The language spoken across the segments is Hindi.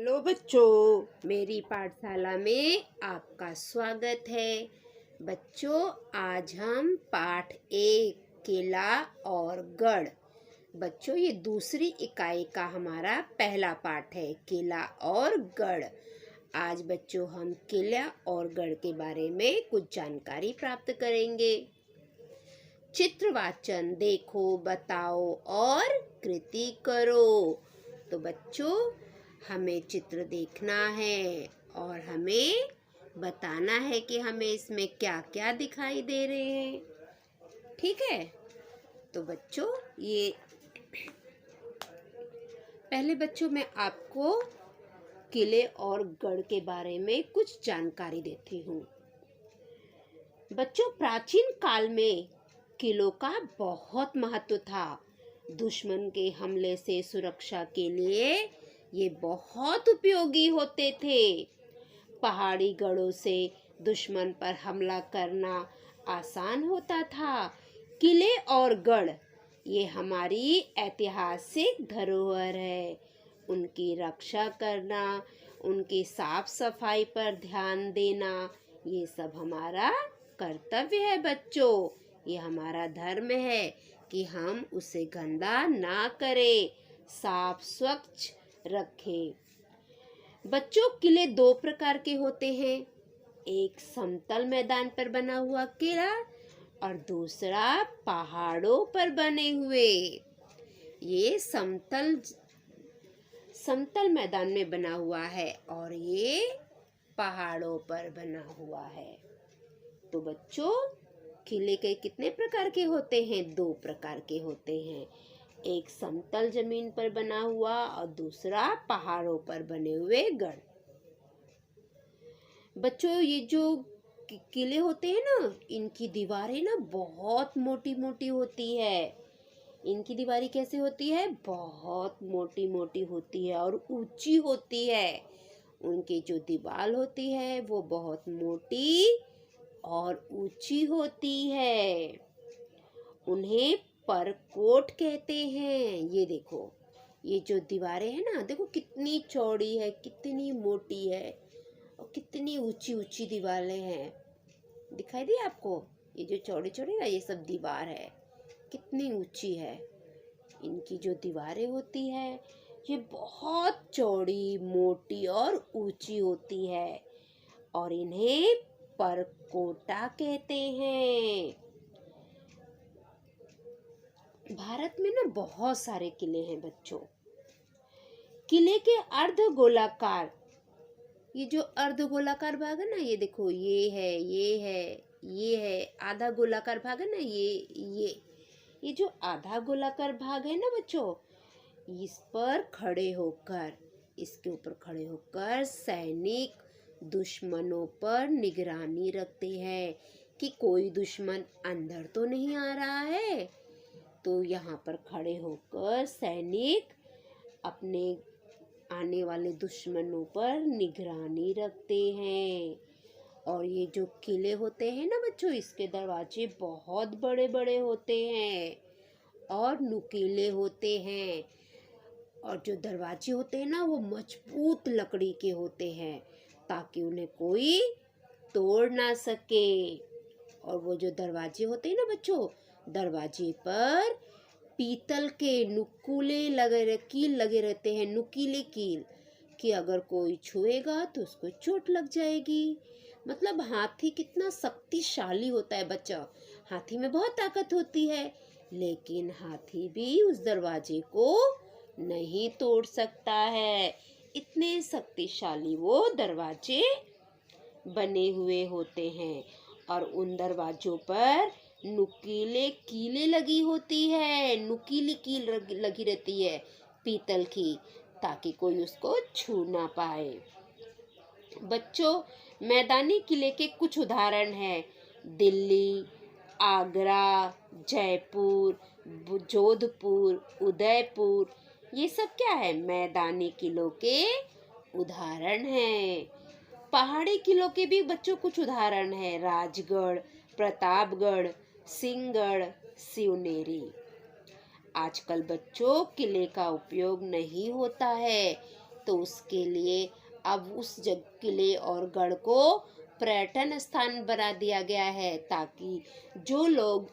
हेलो बच्चों, मेरी पाठशाला में आपका स्वागत है। बच्चों, आज हम पाठ 1 किला और गढ़। बच्चों, ये दूसरी इकाई का हमारा पहला पाठ है, किला और गढ़। आज बच्चों हम किला और गढ़ के बारे में कुछ जानकारी प्राप्त करेंगे। चित्रवाचन देखो, बताओ और कृति करो। तो बच्चों, हमें चित्र देखना है और हमें बताना है कि हमें इसमें क्या क्या दिखाई दे रहे हैं। ठीक है, तो बच्चों ये पहले बच्चों मैं आपको किले और गढ़ के बारे में कुछ जानकारी देती हूँ। बच्चों, प्राचीन काल में किलों का बहुत महत्व था। दुश्मन के हमले से सुरक्षा के लिए ये बहुत उपयोगी होते थे। पहाड़ी गढ़ों से दुश्मन पर हमला करना आसान होता था। किले और गढ़ ये हमारी ऐतिहासिक धरोहर है। उनकी रक्षा करना, उनकी साफ सफाई पर ध्यान देना, ये सब हमारा कर्तव्य है बच्चों। ये हमारा धर्म है कि हम उसे गंदा ना करें, साफ स्वच्छ रखें। बच्चों, किले दो प्रकार के होते हैं। एक समतल मैदान पर बना हुआ किला और दूसरा पहाड़ों पर बने हुए। ये समतल मैदान में बना हुआ है और ये पहाड़ों पर बना हुआ है। तो बच्चों, किले के कितने प्रकार के होते हैं? 2 प्रकार के होते हैं। एक समतल जमीन पर बना हुआ और दूसरा पहाड़ों पर बने हुए गढ़। बच्चों, ये जो किले होते हैं ना, इनकी दीवारें ना बहुत मोटी मोटी होती है। इनकी दीवारें कैसे होती है? बहुत मोटी मोटी होती है और ऊंची होती है। उनकी जो दीवार होती है वो बहुत मोटी और ऊंची होती है। उन्हें परकोट कहते हैं। ये देखो, ये जो दीवारें हैं ना, देखो कितनी चौड़ी है, कितनी मोटी है और कितनी ऊंची ऊंची दीवारें हैं। दिखाई दी आपको? ये जो चौड़ी चौड़ी ना, ये सब दीवार है, कितनी ऊंची है। इनकी जो दीवारें होती है ये बहुत चौड़ी, मोटी और ऊंची होती है और इन्हें परकोटा कहते हैं। भारत में ना बहुत सारे किले हैं बच्चों। किले के अर्ध गोलाकार, ये जो अर्ध गोलाकार भाग है ना, ये देखो, ये है, ये है, ये है। आधा गोलाकार भाग है ना, ये जो आधा गोलाकार भाग है ना बच्चों, इस पर खड़े होकर, इसके ऊपर खड़े होकर सैनिक दुश्मनों पर निगरानी रखते हैं कि कोई दुश्मन अंदर तो नहीं आ रहा है। तो यहाँ पर खड़े होकर सैनिक अपने आने वाले दुश्मनों पर निगरानी रखते हैं। और ये जो किले होते हैं ना बच्चों, इसके दरवाजे बहुत बड़े बड़े होते हैं और नुकीले होते हैं। और जो दरवाजे होते हैं ना, वो मजबूत लकड़ी के होते हैं ताकि उन्हें कोई तोड़ ना सके। और वो जो दरवाजे होते हैं ना बच्चों, दरवाजे पर पीतल के कील लगे रहते हैं, नुकीले कील, कि अगर कोई छुएगा तो उसको चोट लग जाएगी। मतलब हाथी कितना शक्तिशाली होता है बच्चा। हाथी में बहुत ताकत होती है, लेकिन हाथी भी उस दरवाजे को नहीं तोड़ सकता है। इतने शक्तिशाली वो दरवाजे बने हुए होते हैं और उन दरवाजों पर नुकीले कीलें लगी होती है, नुकीली कील लगी रहती है पीतल की, ताकि कोई उसको छू ना पाए। बच्चों, मैदानी किले के कुछ उदाहरण हैं। दिल्ली, आगरा, जयपुर, जोधपुर, उदयपुर, ये सब क्या है? मैदानी किलों के उदाहरण हैं। पहाड़ी किलों के भी बच्चों कुछ उदाहरण हैं। राजगढ़, प्रतापगढ़, सिंहगढ़, सिवनेरी। आजकल बच्चों किले का उपयोग नहीं होता है, तो उसके लिए अब उस जगह किले और गढ़ को पर्यटन स्थान बना दिया गया है, ताकि जो लोग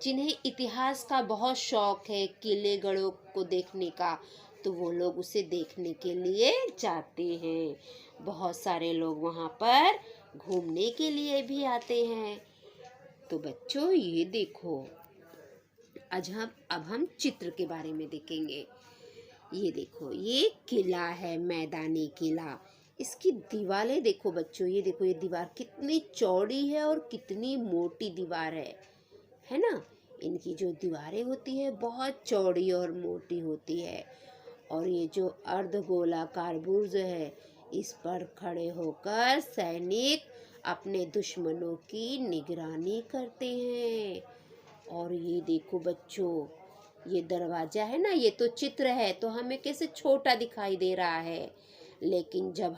जिन्हें इतिहास का बहुत शौक है किले गढ़ों को देखने का, तो वो लोग उसे देखने के लिए जाते हैं। बहुत सारे लोग वहाँ पर घूमने के लिए भी आते हैं। तो बच्चों ये देखो, अब हम चित्र के बारे में देखेंगे। ये देखो, ये किला है, मैदानी किला। इसकी दीवारें देखो बच्चों, ये देखो, ये दीवार कितनी चौड़ी है और कितनी मोटी दीवार है ना। इनकी जो दीवारें होती है बहुत चौड़ी और मोटी होती है। और ये जो अर्धगोलाकार बुर्ज है, इस पर खड़े होकर सैनिक अपने दुश्मनों की निगरानी करते हैं। और ये देखो बच्चों, ये दरवाजा है ना, ये तो चित्र है तो हमें कैसे छोटा दिखाई दे रहा है, लेकिन जब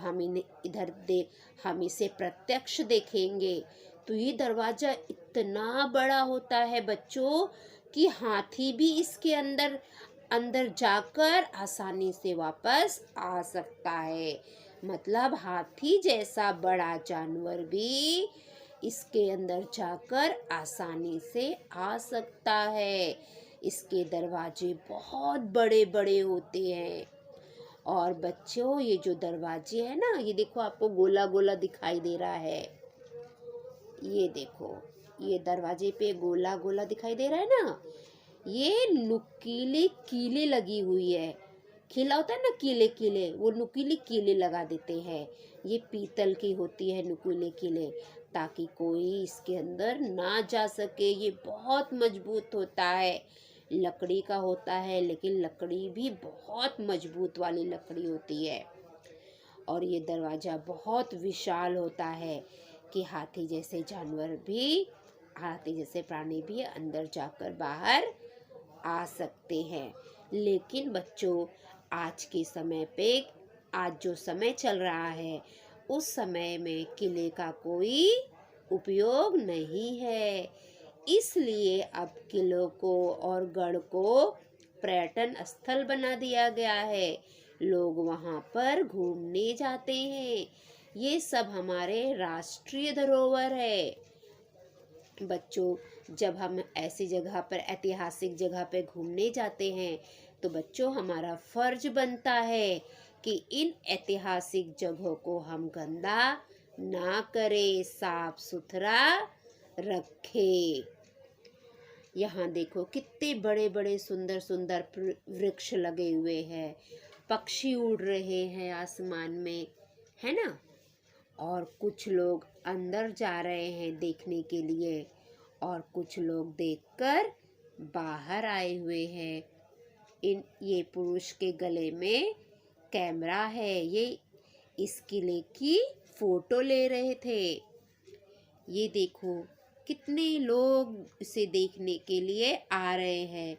हम इसे प्रत्यक्ष देखेंगे तो ये दरवाजा इतना बड़ा होता है बच्चों कि हाथी भी इसके अंदर अंदर जाकर आसानी से वापस आ सकता है। मतलब हाथी जैसा बड़ा जानवर भी इसके अंदर जाकर आसानी से आ सकता है। इसके दरवाजे बहुत बड़े बड़े होते हैं। और बच्चों, ये जो दरवाजे है ना, ये देखो, आपको गोला गोला दिखाई दे रहा है। ये देखो, ये दरवाजे पे गोला गोला दिखाई दे रहा है ना, ये नुकीली कीले लगी हुई है। खिला होता है ना कीले कीले, वो नुकीली कीले लगा देते हैं। ये पीतल की होती है नुकीले कीले, ताकि कोई इसके अंदर ना जा सके। ये बहुत मजबूत होता है, लकड़ी का होता है, लेकिन लकड़ी भी बहुत मजबूत वाली लकड़ी होती है। और ये दरवाज़ा बहुत विशाल होता है कि हाथी जैसे प्राणी भी अंदर जाकर बाहर आ सकते हैं। लेकिन बच्चों, आज जो समय चल रहा है, उस समय में किले का कोई उपयोग नहीं है। इसलिए अब किलों को और गढ़ को पर्यटन स्थल बना दिया गया है। लोग वहाँ पर घूमने जाते हैं। ये सब हमारे राष्ट्रीय धरोहर है। बच्चों, जब हम ऐसी जगह पर, ऐतिहासिक जगह पे घूमने जाते हैं, तो बच्चों हमारा फर्ज बनता है कि इन ऐतिहासिक जगहों को हम गंदा ना करें, साफ सुथरा रखें। यहाँ देखो, कितने बड़े बड़े सुंदर सुंदर वृक्ष लगे हुए हैं। पक्षी उड़ रहे हैं आसमान में, है ना। और कुछ लोग अंदर जा रहे हैं देखने के लिए, और कुछ लोग देखकर बाहर आए हुए हैं। ये पुरुष के गले में कैमरा है, ये इस किले की फोटो ले रहे थे। ये देखो, कितने लोग इसे देखने के लिए आ रहे हैं।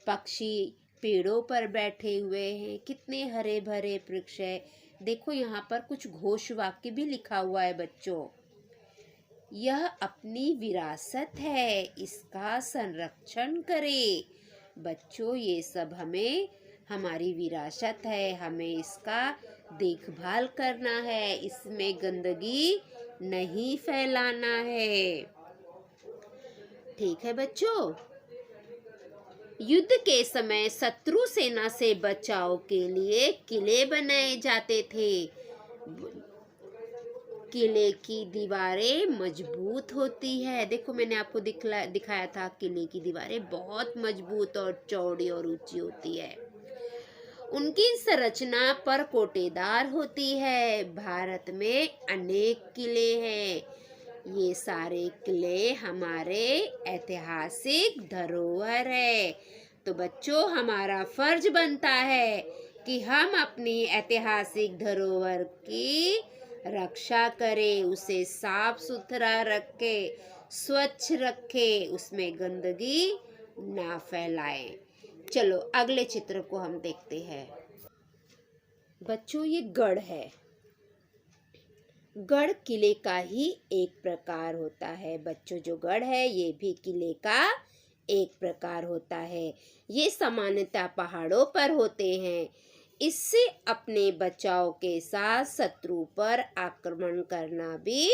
पक्षी पेड़ों पर बैठे हुए हैं, कितने हरे भरे वृक्ष है। देखो, यहाँ पर कुछ घोष वाक्य भी लिखा हुआ है बच्चों। यह अपनी विरासत है, इसका संरक्षण करें। बच्चों, ये सब हमारी विरासत है, हमें इसका देखभाल करना है, इसमें गंदगी नहीं फैलाना है। ठीक है बच्चों। युद्ध के समय शत्रु सेना से बचाव के लिए किले बनाए जाते थे। किले की दीवारें मजबूत होती है। देखो, मैंने आपको दिखाया था, किले की दीवारें बहुत मजबूत और चौड़ी और ऊंची होती है। उनकी संरचना पर कोटेदार होती है। भारत में अनेक किले हैं। ये सारे किले हमारे ऐतिहासिक धरोहर है। तो बच्चों, हमारा फर्ज बनता है कि हम अपनी ऐतिहासिक धरोहर की रक्षा करें, उसे साफ सुथरा रखें, स्वच्छ रखें, उसमें गंदगी ना फैलाएं। चलो अगले चित्र को हम देखते हैं। बच्चों, ये गढ़ है। गढ़ किले का ही एक प्रकार होता है। बच्चों, जो गढ़ है ये भी किले का एक प्रकार होता है। ये सामान्यतः पहाड़ों पर होते हैं। इससे अपने बचाव के साथ शत्रु पर आक्रमण करना भी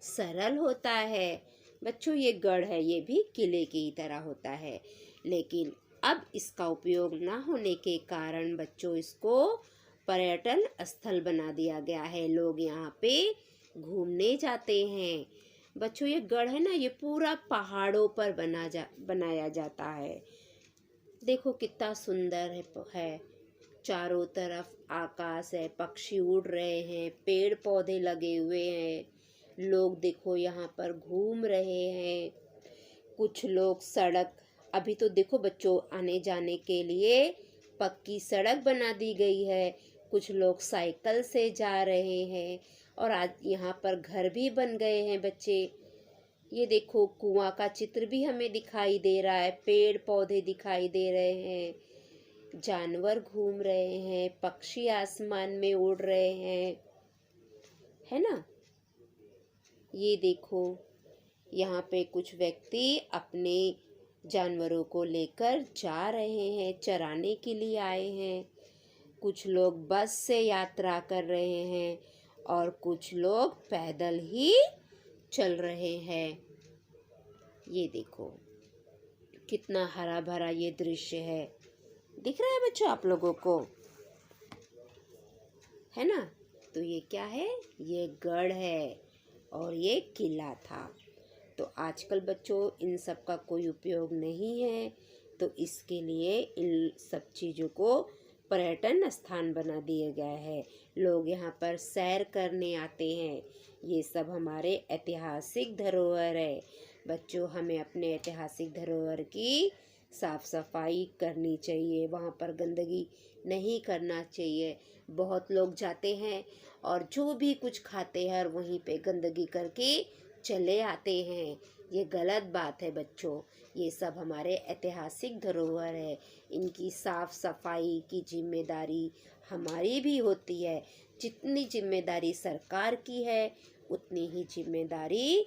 सरल होता है। बच्चों, ये गढ़ है, ये भी किले की ही तरह होता है, लेकिन अब इसका उपयोग ना होने के कारण बच्चों इसको पर्यटन स्थल बना दिया गया है। लोग यहाँ पे घूमने जाते हैं। बच्चों, ये गढ़ है ना, ये पूरा पहाड़ों पर बनाया जाता है। देखो कितना सुंदर है। चारों तरफ आकाश है, पक्षी उड़ रहे हैं, पेड़ पौधे लगे हुए हैं। लोग देखो यहाँ पर घूम रहे हैं। कुछ लोग सड़क, अभी तो देखो बच्चों आने जाने के लिए पक्की सड़क बना दी गई है। कुछ लोग साइकिल से जा रहे हैं और आज यहाँ पर घर भी बन गए हैं बच्चे। ये देखो कुआं का चित्र भी हमें दिखाई दे रहा है, पेड़ पौधे दिखाई दे रहे हैं, जानवर घूम रहे हैं, पक्षी आसमान में उड़ रहे हैं, है ना। ये देखो यहाँ पे कुछ व्यक्ति अपने जानवरों को लेकर जा रहे हैं, चराने के लिए आए हैं। कुछ लोग बस से यात्रा कर रहे हैं और कुछ लोग पैदल ही चल रहे हैं। ये देखो कितना हरा भरा ये दृश्य है। दिख रहा है बच्चों आप लोगों को, है ना। तो ये क्या है, ये गढ़ है और ये किला था। तो आजकल बच्चों इन सब का कोई उपयोग नहीं है, तो इसके लिए इन सब चीज़ों को पर्यटन स्थान बना दिया गया है। लोग यहाँ पर सैर करने आते हैं। ये सब हमारे ऐतिहासिक धरोहर है। बच्चों, हमें अपने ऐतिहासिक धरोहर की साफ सफाई करनी चाहिए, वहाँ पर गंदगी नहीं करना चाहिए। बहुत लोग जाते हैं और जो भी कुछ खाते हैं और वहीं पे गंदगी करके चले आते हैं। ये गलत बात है बच्चों। ये सब हमारे ऐतिहासिक धरोहर है, इनकी साफ सफाई की जिम्मेदारी हमारी भी होती है। जितनी जिम्मेदारी सरकार की है उतनी ही जिम्मेदारी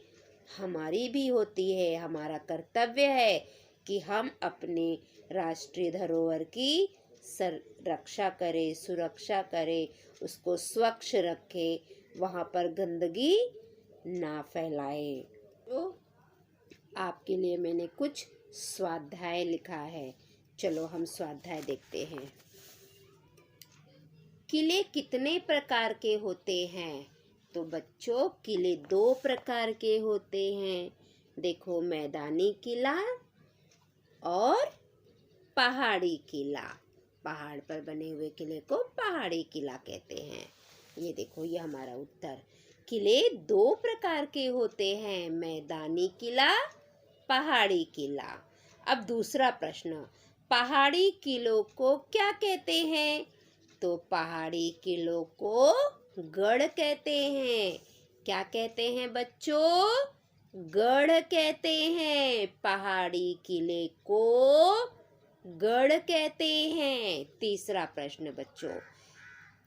हमारी भी होती है। हमारा कर्तव्य है कि हम अपने राष्ट्रीय धरोहर की रक्षा करें, सुरक्षा करें, उसको स्वच्छ रखें, वहाँ पर गंदगी ना फैलाएं। तो आपके लिए मैंने कुछ स्वाध्याय लिखा है। चलो हम स्वाध्याय देखते हैं। किले कितने प्रकार के होते हैं? तो बच्चों किले 2 प्रकार के होते हैं। देखो, मैदानी किला और पहाड़ी किला। पहाड़ पर बने हुए किले को पहाड़ी किला कहते हैं। ये देखो, ये हमारा उत्तर। किले 2 प्रकार के होते हैं, मैदानी किला, पहाड़ी किला। अब दूसरा प्रश्न, पहाड़ी किलों को क्या कहते हैं? तो पहाड़ी किलों को गढ़ कहते हैं। क्या कहते हैं बच्चों? गढ़ कहते हैं। पहाड़ी किले को गढ़ कहते हैं। तीसरा प्रश्न बच्चों,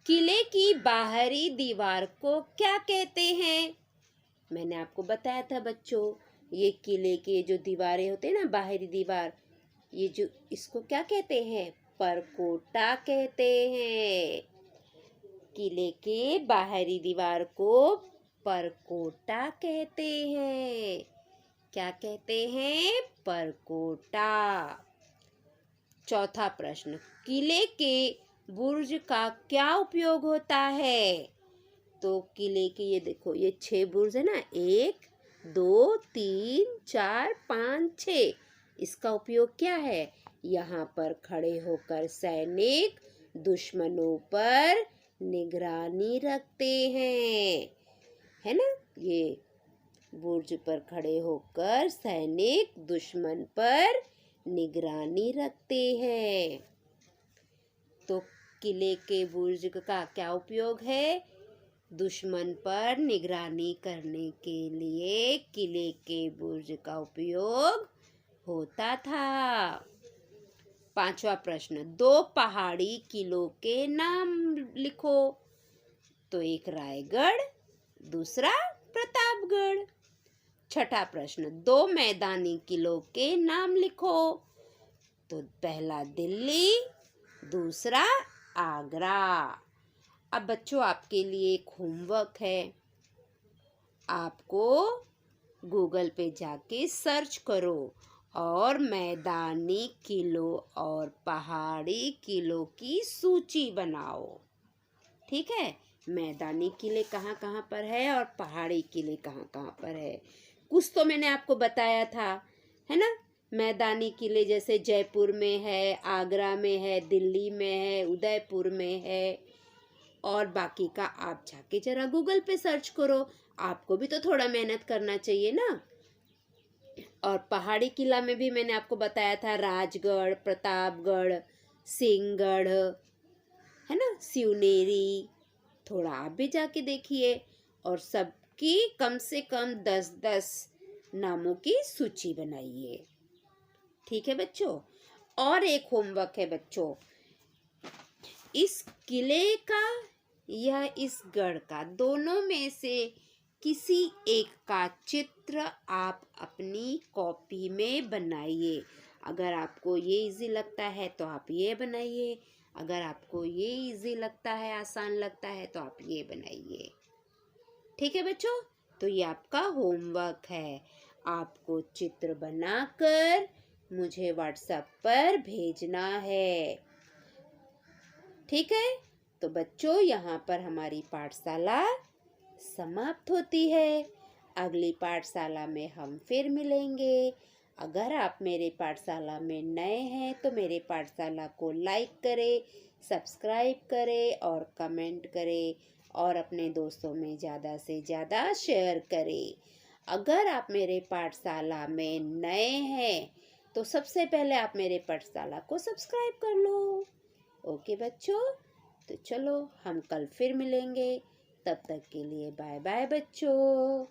किले की बाहरी दीवार को क्या कहते हैं? मैंने आपको बताया था बच्चों, ये किले के जो दीवारें होते हैं ना, बाहरी दीवार, ये जो इसको क्या कहते हैं? परकोटा कहते हैं। किले के बाहरी दीवार को परकोटा कहते हैं। क्या कहते हैं? परकोटा। चौथा प्रश्न, किले के बुर्ज का क्या उपयोग होता है? तो किले के ये देखो, ये 6 बुर्ज है ना, 1 2 3 4 5 6। इसका उपयोग क्या है? यहाँ पर खड़े होकर सैनिक दुश्मनों पर निगरानी रखते हैं, है ना। ये बुर्ज पर खड़े होकर सैनिक दुश्मन पर निगरानी रखते हैं। तो किले के बुर्ज का क्या उपयोग है? दुश्मन पर निगरानी करने के लिए किले के बुर्ज का उपयोग होता था। 5वां प्रश्न, 2 पहाड़ी किलों के नाम लिखो। तो एक रायगढ़, दूसरा प्रतापगढ़। 6ठा प्रश्न, 2 मैदानी किलों के नाम लिखो। तो पहला दिल्ली, दूसरा आगरा। अब बच्चों आपके लिए एक होमवर्क है। आपको गूगल पे जाके सर्च करो और मैदानी किलों और पहाड़ी किलों की सूची बनाओ। ठीक है, मैदानी किले कहाँ कहाँ पर है और पहाड़ी किले कहाँ कहाँ पर है। कुछ तो मैंने आपको बताया था, है ना। मैदानी किले जैसे जयपुर में है, आगरा में है, दिल्ली में है, उदयपुर में है, और बाकी का आप जाके जरा गूगल पे सर्च करो। आपको भी तो थोड़ा मेहनत करना चाहिए ना। और पहाड़ी किला में भी मैंने आपको बताया था, राजगढ़, प्रतापगढ़, सिंहगढ़, है ना, सिवनेरी। थोड़ा आप भी जाके देखिए और सबकी कम से कम 10-10 नामों की सूची बनाइए। ठीक है बच्चों। और एक होमवर्क है बच्चों, इस किले का या इस गढ़ का, दोनों में से किसी एक का चित्र आप अपनी कॉपी में बनाइए। अगर आपको ये इजी लगता है तो आप ये बनाइए, अगर आपको ये इजी लगता है, आसान लगता है, तो आप ये बनाइए। ठीक है बच्चों, तो ये आपका होमवर्क है। आपको चित्र बनाकर मुझे व्हाट्सएप पर भेजना है। ठीक है, तो बच्चों यहाँ पर हमारी पाठशाला समाप्त होती है। अगली पाठशाला में हम फिर मिलेंगे। अगर आप मेरे पाठशाला में नए हैं तो मेरे पाठशाला को लाइक करें, सब्सक्राइब करें और कमेंट करें और अपने दोस्तों में ज़्यादा से ज़्यादा शेयर करें। अगर आप मेरे पाठशाला में नए हैं तो सबसे पहले आप मेरे पाठशाला को सब्सक्राइब कर लो। ओके बच्चों, तो चलो हम कल फिर मिलेंगे। तब तक के लिए बाय बाय बच्चों।